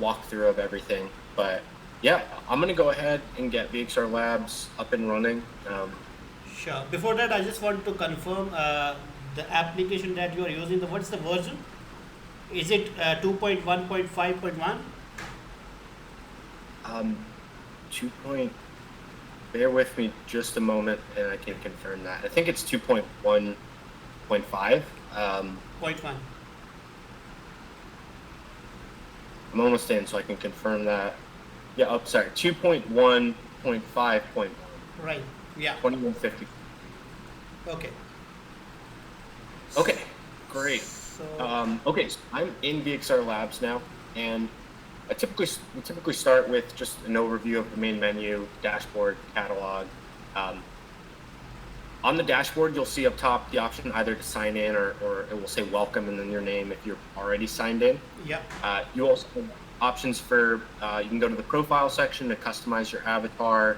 walkthrough of everything. But yeah, I'm gonna go ahead and get VXR Labs up and running. Sure. Before that, I just want to confirm the application that you are using. What's the version? Is it 2.1.5.1? Um, 2 point. Bear with me just a moment, and I can confirm that. I think it's 2.1.5. Point 1. I'm almost in, so I can confirm that. Yeah, oh, sorry, 2.1.5.1. Right. Yeah. 2150. Okay. Okay, great. So, Okay, so I'm in VXR Labs now, and we typically start with just an overview of the main menu, dashboard, catalog. Um, on the dashboard, you'll see up top the option either to sign in or it will say welcome and then your name if you're already signed in. yeah. You also have options for, you can go to the profile section to customize your avatar.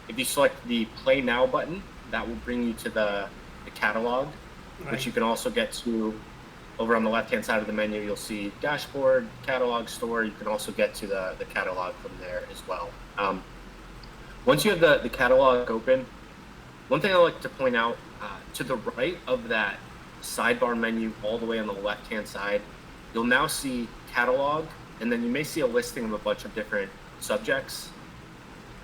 If you select the Play Now button, that will bring you to the catalog, Right. which you can also get to over on the left-hand side of the menu. You'll see dashboard, catalog, store. You can also get to the catalog from there as well. Once you have the catalog open, one thing I like to point out, to the right of that sidebar menu all the way on the left-hand side, you'll now see catalog, and then you may see a listing of a bunch of different subjects.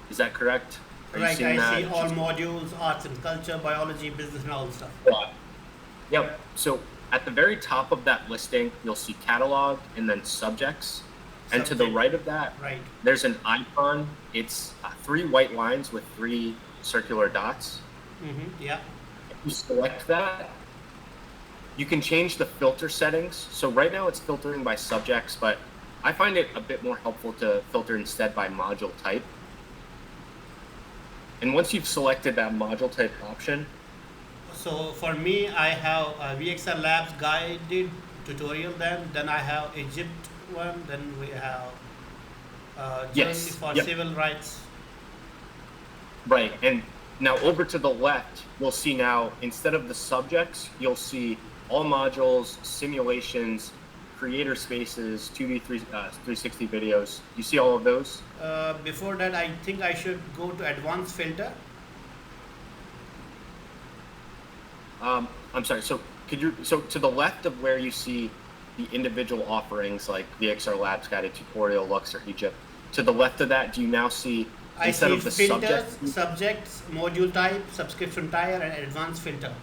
Is that correct? Are you Right. seeing that? I see all modules: arts and culture, biology, business, and all the stuff. Yeah. Yep. So at the very top of that listing, you'll see catalog and then subjects. And to the Subject. right of that, Right. there's an icon. It's 3 white lines with 3 circular dots. Yeah. If you select that, you can change the filter settings. So right now it's filtering by subjects, but I find it a bit more helpful to filter instead by module type. And once you've selected that module type option, So for me, I have VXR Labs guided tutorial. Then I have Egypt one. Then we have Germany yes, for yep, civil rights. right. And now over to the left, you'll see now, instead of the subjects, you'll see all modules, simulations, creator spaces, 360 videos. You see all of those? Before that, I think I should go to advanced filter. I'm sorry. So to the left of where you see the individual offerings like VXR Labs Guided Tutorial, Lux, or Egypt, to the left of that, do you now see I instead see of the filters, subject? subjects, module type, subscription tier, and advanced filter.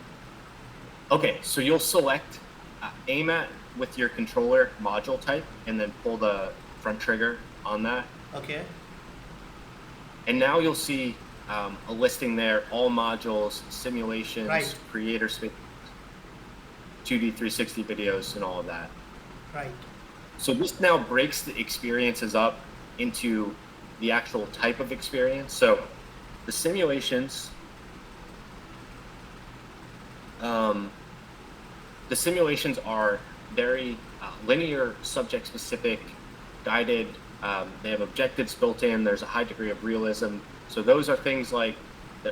Okay, so you'll select aim at with your controller module type, and then pull the front trigger on that. Okay. And now you'll see a listing there, all modules, simulations, Right. creator space, 2D 360 videos, and all of that. Right. So this now breaks the experiences up into the actual type of experience. So the simulations, are very linear, subject-specific, guided. They have objectives built in. There's a high degree of realism. So those are things like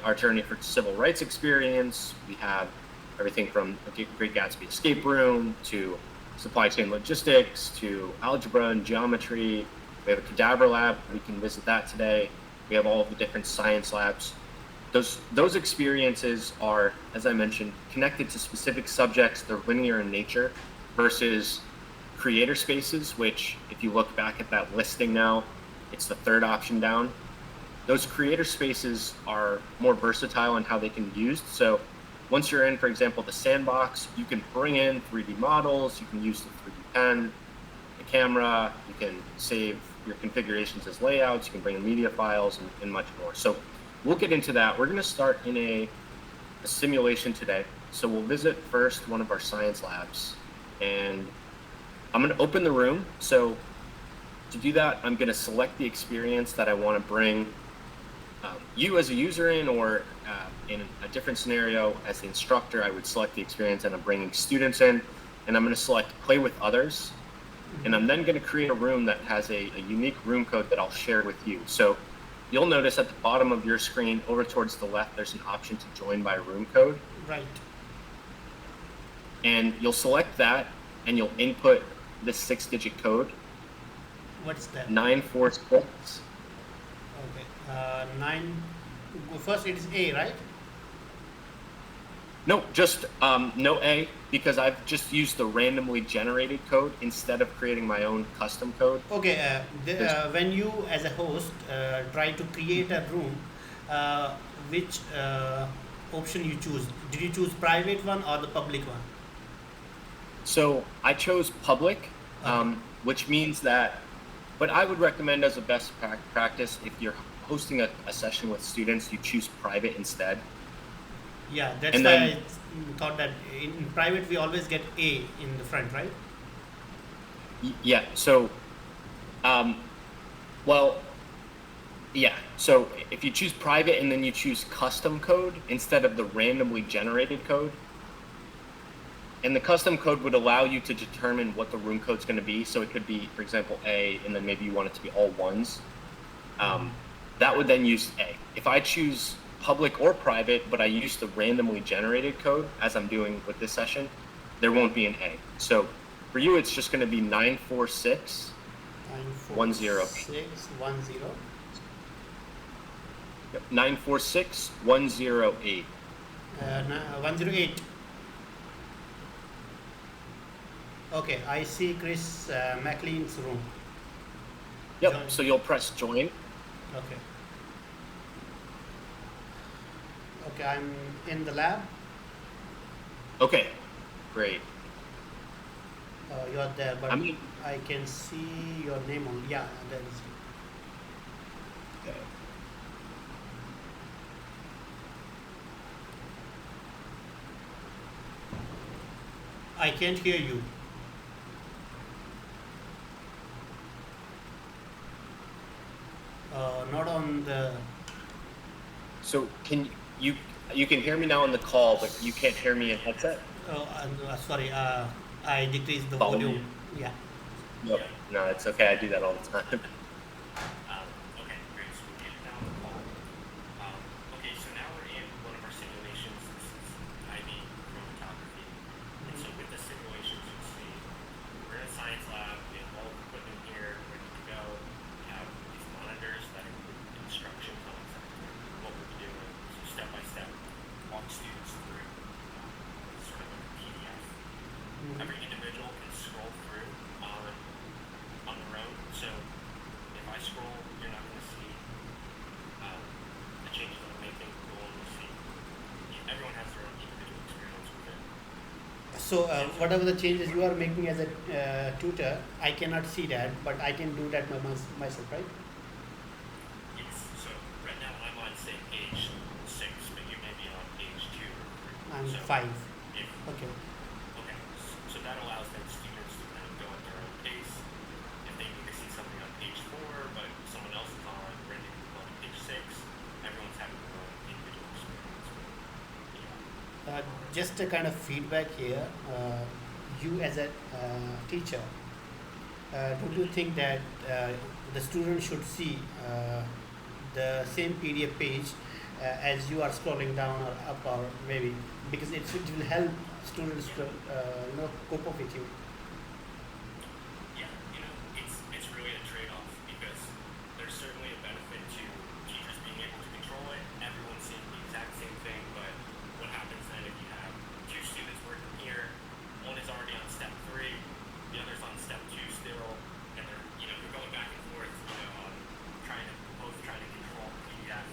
our Journey for Civil Rights experience. We have everything from Great Gatsby escape room to supply chain logistics to algebra and geometry. We have a cadaver lab. We can visit that today. We have all of the different science labs. Those experiences are, as I mentioned, connected to specific subjects. They're linear in nature versus creator spaces, which if you look back at that listing now, it's the third option down. Those creator spaces are more versatile in how they can be used. So once you're in, for example, the sandbox, you can bring in 3D models, you can use the 3D pen, the camera, you can save your configurations as layouts, you can bring in media files and much more. So we'll get into that. We're going to start in a simulation today. So we'll visit first one of our science labs, and I'm going to open the room. So to do that, I'm going to select the experience that I want to bring you as a user in, or in a different scenario as the instructor, I would select the experience and I'm bringing students in, and I'm going to select play with others. And I'm then going to create a room that has a unique room code that I'll share with you. So you'll notice at the bottom of your screen over towards the left, there's an option to join by room code. Right. And you'll select that and you'll input this 6-digit code. What's that? 946. Okay. Nine. First, it is A, right? No, just no A, because I've just used the randomly generated code instead of creating my own custom code. Okay. There's, When you, as a host, try to create a room, uh, which option you choose? Did you choose private one or the public one? so I chose public, Okay. which means that, but I would recommend as a best practice, if you're hosting a session with students, you choose private instead. Yeah, that's And why then, I thought that in private we always get A in the front, right? yeah, so, um, well, yeah, so if you choose private and then you choose custom code instead of the randomly generated code, and the custom code would allow you to determine what the room code's going to be. So it could be, for example, A, and then maybe you want it to be all ones. That would then use A. If I choose public or private, but I use the randomly generated code, as I'm doing with this session, there won't be an A. So for you, it's just going to be 94610. 94610. Yep, 94610E. 108. Okay, I see Chris McLean's room. Yep, Join. so you'll press join. Okay. Okay, I'm in the lab. Okay, great. You're there, but I mean, I can see your name on. Yeah, there is. okay. I can't hear you. Not on the. So can you can hear me now on the call, but you can't hear me in headset? Oh, sorry. I decreased the Volume. volume. Yeah. Yep. No, it's okay. I do that all the time. Okay, great. So we'll get it down the call. Okay, so now we're in one of our simulations. This is IB chromatography. And so with the simulations, you'll see we're in a science lab. We have all the equipment here ready to go. We have these monitors that include instruction concepts, what we'll be doing, so step by step, walk students through sort of a PDF. Every individual can scroll through on their own. So if I scroll, you're not going to see the changes that I'm making. You'll only see. Everyone has their own individual experience with it. So whatever the changes you are making as a tutor, I cannot see that, but I can do that by myself, right? Yes. So right now I'm on say page 6, but you may be on page 2 or 3. I'm So 5. if Okay. okay, so that allows then students to kind of go at their own pace. If they need to see something on page 4, but someone else is on ready to move on to page 6, everyone's having their own individual experience with it. Yeah. Just a kind of feedback here. You as a teacher, don't you think that the student should see the same PDF page as you are scrolling down or up, or maybe because it will help students to cope up with you. Yeah, it's really a trade-off because there's certainly a benefit to teachers being able to control it. Everyone's seeing the exact same thing, but what happens then if you have 2 students working here, one is already on step 3, the other's on step 2 still, and they're going back and forth, trying to control the PDF.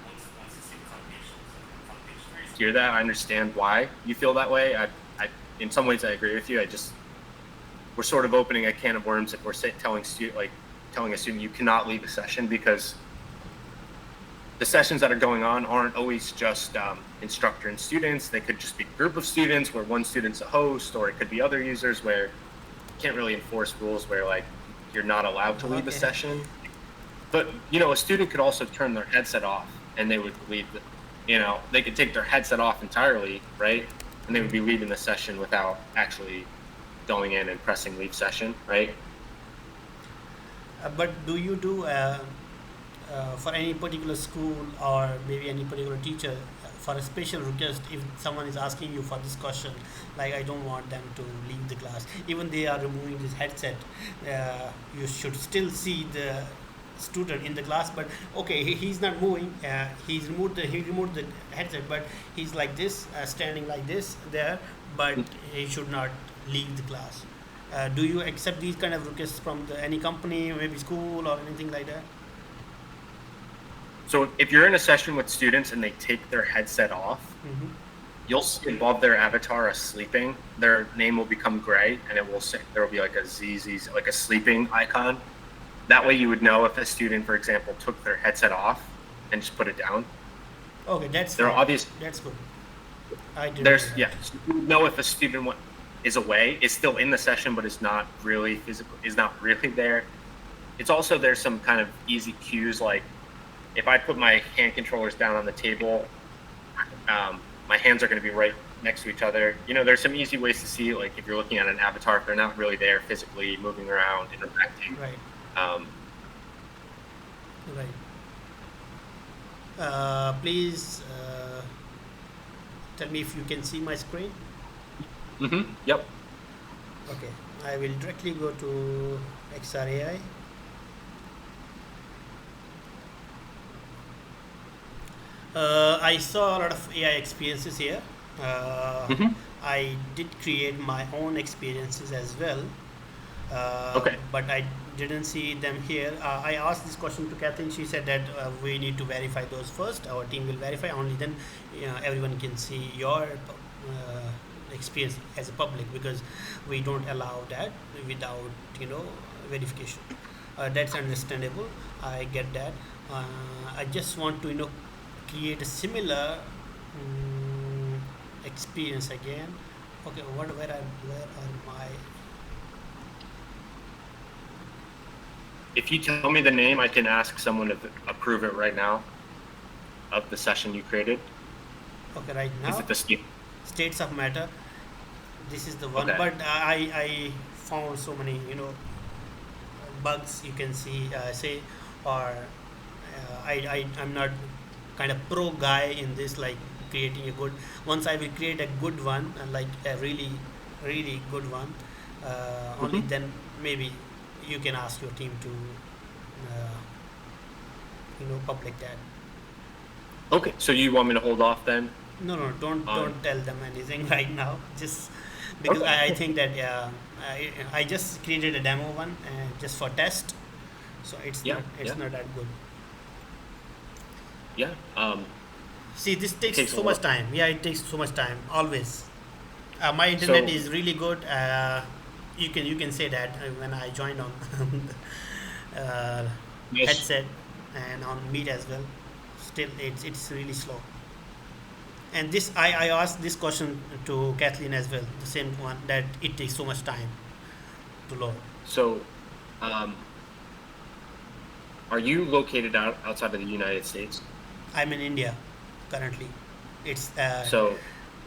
Once the student's on page 6, it's on page 3. Hear that? I understand why you feel that way. In some ways, I agree with you. We're sort of opening a can of worms if we're telling a student you cannot leave a session, because the sessions that are going on aren't always just instructor and students. They could just be a group of students where one student's a host, or it could be other users where you can't really enforce rules where like you're not allowed to leave a Okay. session. But a student could also turn their headset off and they would leave. They could take their headset off entirely, right? And they would be leaving the session without actually going in and pressing leave session, right? But do you do for any particular school or maybe any particular teacher, for a special request, if someone is asking you for this question, like I don't want them to leave the class, even they are removing this headset, you should still see the student in the class, but okay, he's not moving, he removed the headset, but he's like this, standing like this there, but he should not leave the class. Do you accept these kind of requests from any company, maybe school or anything like that? So if you're in a session with students and they take their headset off, Hmm. you'll see above their avatar a sleeping. Their name will become gray, and it will say there will be like a ZZ, like a sleeping icon. That way, you would know if a student, for example, took their headset off and just put it down. Okay, that's There are fine. obvious. That's good. I didn't know There's that. so you would know if a student is away, is still in the session, but is not really physical, is not really there. It's also there's some kind of easy cues, like if I put my hand controllers down on the table, my hands are going to be right next to each other. There's some easy ways to see, like if you're looking at an avatar, if they're not really there physically, moving around, interacting. Right, Um, right. Please tell me if you can see my screen. yep. Okay, I will directly go to XRAI. I saw a lot of AI experiences here. hmm I did create my own experiences as well, Okay. but I didn't see them here. I asked this question to Kathleen. She said that we need to verify those first. Our team will verify. Only then everyone can see your experience as a public, because we don't allow that without verification. That's understandable. I get that. I just want to create a similar experience again. Okay, where are my? If you tell me the name, I can ask someone to approve it right now of the session you created. Okay, right Is now it the Steve? states of matter. This is the one, Okay. but I found so many bugs, you can see, say, or I'm not kind of pro guy in this, like creating a good. Once I will create a good one, like a really really good one, only hmm then maybe you can ask your team to public that. Okay. So you want me to hold off then? No, no, don't On. don't tell them anything right now. Just because Okay. I think that I just created a demo one just for test, so it's Yeah. not Yeah. that good. Yeah. See, this It takes takes a so much lot. time. Yeah, it takes so much time always. My internet So is really good. You can say that when I joined on uh, yes. headset and on Meet as well, still it's really slow. And this I asked this question to Kathleen as well, the same one, that it takes so much time to load. So, um, are you located outside of the United States? I'm in India currently. It's So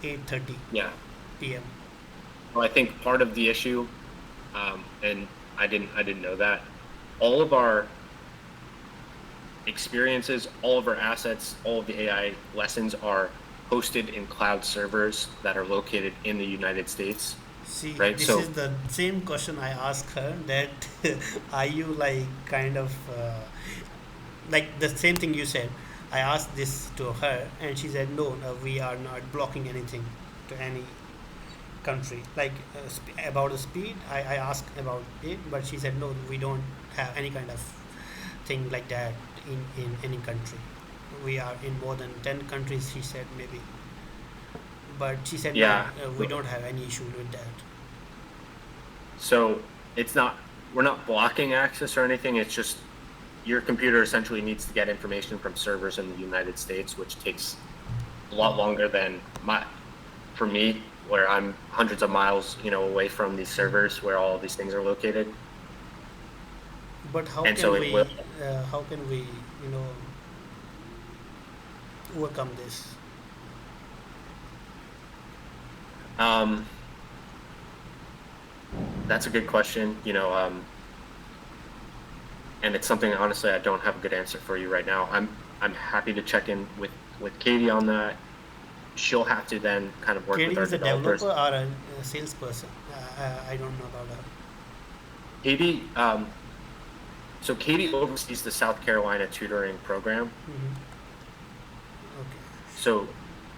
8:30 yeah. p.m. Well, I think part of the issue, and I didn't know that all of our experiences, all of our assets, all of the AI lessons are hosted in cloud servers that are located in the United States, See, right? this So is the same question I asked her, that are you like kind of like the same thing you said. I asked this to her and she said no, no, we are not blocking anything to any country. Like about the speed, I asked about it, but she said no, we don't have any kind of thing like that in any country. We are in more than 10 countries, she said, maybe. But she said no, yeah, we don't have any issue with that. so it's not we're not blocking access or anything. It's just your computer essentially needs to get information from servers in the United States, which takes a lot longer than for me, where I'm hundreds of miles, away from these servers where all of these things are located. But how And so can it will. we you know overcome this? Um, that's a good question. and it's something honestly I don't have a good answer for you right now. I'm happy to check in with Katie on that. She'll have to then kind of work with Katie our is a developer developers. or a salesperson. I don't know about her. Katie, so Katie oversees the South Carolina tutoring program. Okay. So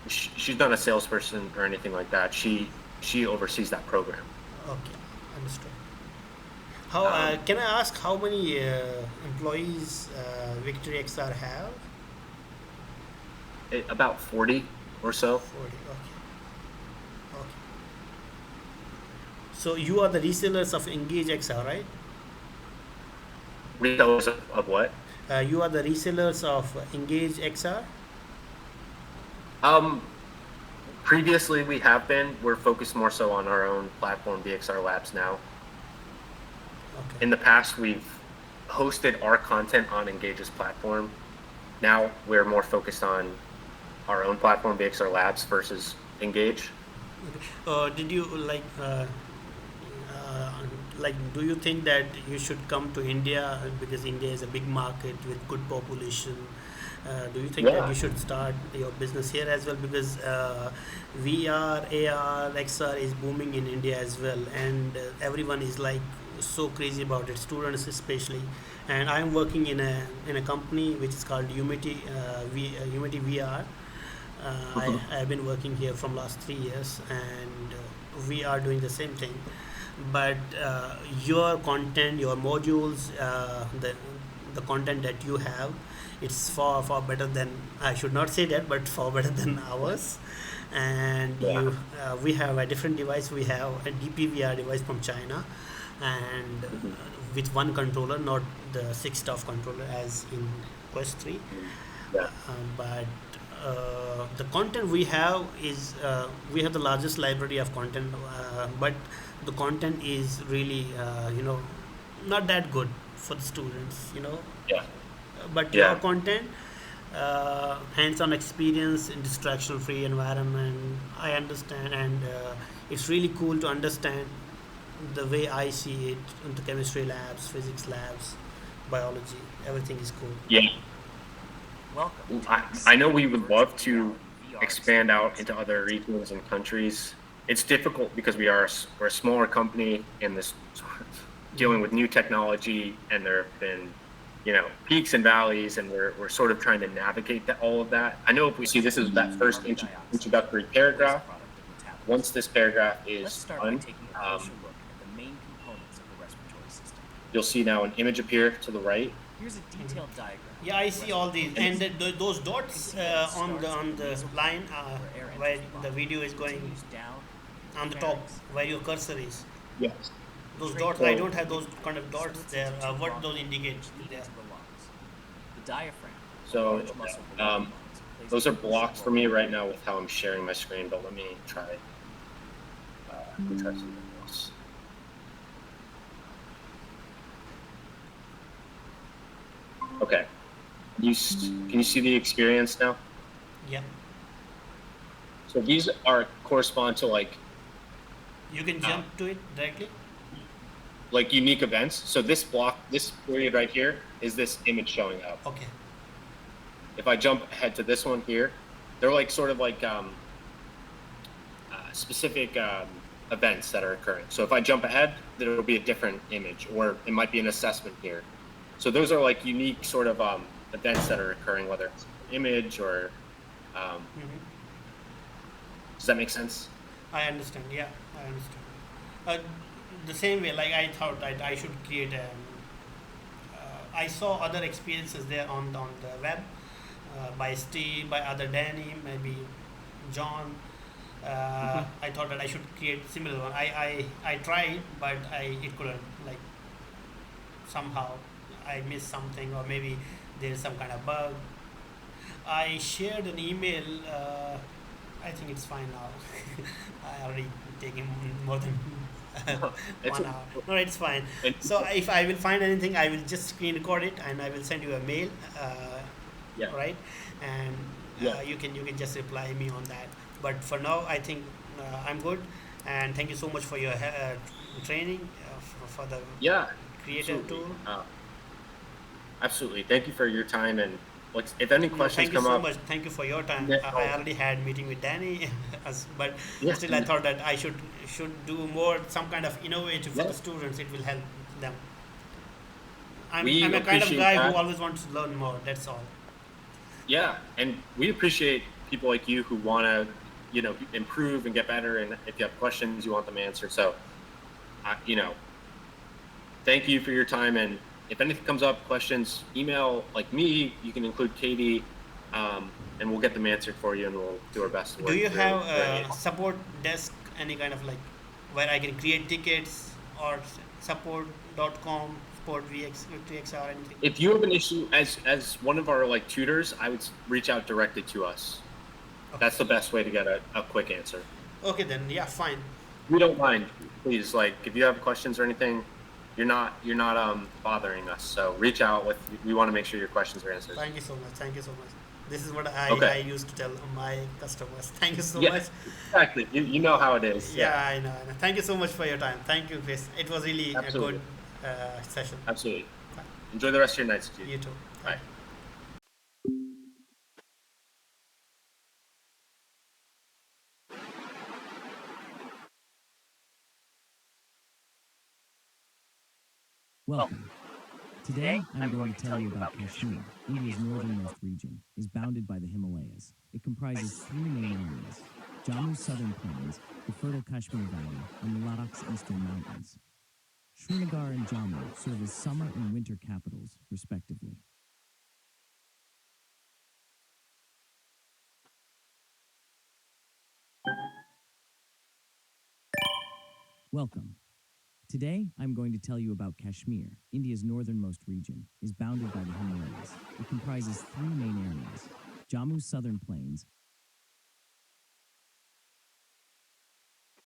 she's not a salesperson or anything like that. She oversees that program. Okay. Understood. How Um, can I ask how many employees VictoryXR have? about 40 or so. 40. Okay. Okay. So you are the resellers of Engage XR, right? Retailers of what? You are the resellers of Engage XR. Um, Previously we have been. We're focused more so on our own platform, VXR Labs now. Okay. In the past, we've hosted our content on Engage's platform. Now we're more focused on our own platform, VXR Labs, versus Engage. Did you uh, like? Do you think that you should come to India because India is a big market with good population? Do you think that Yeah. you should start your business here as well because VR, AR, XR is booming in India as well, and everyone is like so crazy about it. Students especially, and I'm working in a company which is called Unity VR. Mhm. I have been working here from last 3 years, and we are doing the same thing. But your content, your modules, the content that you have, it's far better than, I should not say that, but far better than ours. And Yeah. we have a different device. We have a DPVR device from China, and Mhm. with one controller, not the six staff controller as in Quest 3. Yeah. But the content we have is we have the largest library of content, but the content is really not that good for the students. Yeah. But your Yeah. content, hands-on experience in distraction-free environment, I understand, and it's really cool to understand the way I see it into chemistry labs, physics labs, biology. Everything is cool. Yeah. Welcome to I know we would virtual love to reality VR expand out experience. into other regions and countries. It's difficult because we're a smaller company and this dealing with new technology, and there have been, peaks and valleys, and we're sort of trying to navigate all of that. I know if we see this is that first Carbon dioxide, introductory a waste paragraph. product of Once metabolism. this paragraph Let's is start by done, taking a closer look at the main components of the respiratory system. you'll see now an image appear to the right, Here's a detailed diagram Yeah, of I the see all respiratory these, and and system. those You can dots see that it on the starts with the line nasopharynx, where air where enters the the body, video is going continues down into on the the top, pharynx, where your cursor is. yes. the Those dots, I trachea, So don't have those kind of dots splits there. into two What those bronchi, indicate which lead there? into the lungs. The diaphragm, a so large muscle below the um, lungs, plays a those are crucial blocked for role me in right breathing. now with how I'm sharing my screen, but let me try something else. Okay. Can you see the experience now? Yeah, So these are correspond to you can uh, jump to it directly. unique events. So this period right here is this image showing up. Okay, If I jump ahead to this one here, they're sort of specific events that are occurring. So if I jump ahead, there will be a different image, or it might be an assessment here. So those are unique sort of events that are occurring, whether it's an image or um, does that make sense? I understand. Yeah, I understand. Uh, the same way, like I thought I should create a. I saw other experiences there on the web by Steve, by other Danny, maybe John. I thought that I should create similar one. I tried, but it couldn't. Like somehow I missed something, or maybe there's some kind of bug. I shared an email. I think it's fine now. I already taken more than It's 1 hour. No, it's fine. and So if I will find anything, I will just screen record it and I will send you a mail. yeah, Right, and yeah, you can just reply me on that. But for now, I think I'm good. And thank you so much for your training for the yeah, creator absolutely. tool. Absolutely. Thank you for your time. And if any No, questions thank you come so up, much. Thank you for your time. I email- already had meeting with Danny, but yeah, still I thought that I should do more, some kind of innovative for yeah, the students. It will help them. we I'm a kind of appreciate guy who that. always wants to learn more. That's all. Yeah, and we appreciate people like you who want to, improve and get better. And if you have questions, you want them answered. So, I, you know, thank you for your time. And if anything comes up, questions, email like me. You can include Katie, and we'll get them answered for you, and we'll do our best to Do work you have through. a support desk, any kind of like where I can create tickets or support.com, support VX, VictoryXR, anything? If you have an issue as one of our like tutors, I would reach out directly to us. Okay. That's the best way to get a quick answer. Okay, then yeah, fine. We don't mind. Please, like if you have questions or anything, you're not bothering us. So reach out with. We want to make sure your questions are answered. Thank you so much. Thank you so much. This is what I Okay. used to tell my customers. Thank you so Yeah. much. Exactly. You know how it is. Yeah, Yeah. I know, I know. Thank you so much for your time. Thank you, Chris. It was really a good Absolutely. session. Absolutely. Bye. Enjoy the rest of your night, Sajid. You too. Bye. Thank you. Welcome. Today, I'm going to tell you about Kashmir, India's northernmost region, is bounded by the Himalayas. It comprises three main areas: Jammu's southern plains, the fertile Kashmir Valley, and Ladakh's eastern mountains. Srinagar and Jammu serve as summer and winter capitals, respectively. Welcome. Today, I'm going to tell you about Kashmir, India's northernmost region, is bounded by the Himalayas. It comprises three main areas: Jammu's southern plains,